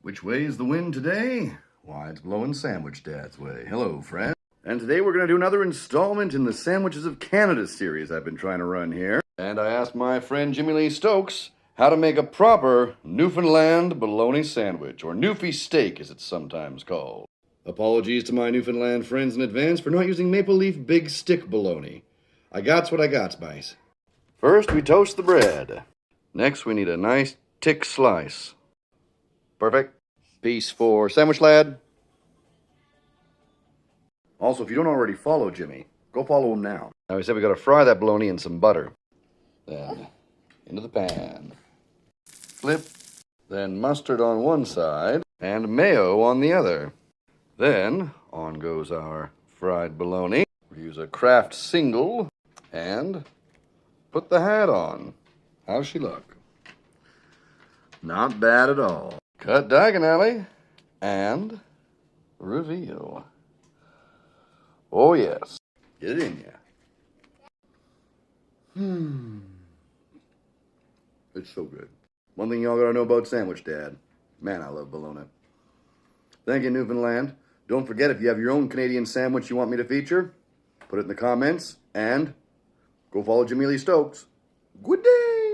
Which way is the wind today? Why, it's blowing Sandwich Dad's way. Hello, friend. And today we're going to do another installment in the Sandwiches of Canada series I've been trying to run here. And I asked my friend Jimmy Lee Stokes how to make a proper Newfoundland bologna sandwich, or Newfie steak as it's sometimes called. Apologies to my Newfoundland friends in advance for not using maple leaf big stick bologna. I got's what I got, Spice. First, we toast the bread. Next, we need a nice thick slice. Perfect. Piece for Sandwich Lad. Also, if you don't already follow Jimmy, go follow him now. Now, he said we got to fry that bologna in some butter. Then, into the pan. Flip. Then mustard on one side and mayo on the other. Then, on goes our fried bologna. We use a Kraft single and put the hat on. How's she look? Not bad at all. Cut diagonally and reveal. Oh, yes. Get it in ya. It's so good. One thing y'all gotta know about Sandwich Dad. Man, I love bologna. Thank you, Newfoundland. Don't forget, if you have your own Canadian sandwich you want me to feature, put it in the comments, and go follow Jimmy Lee Stokes. Good day!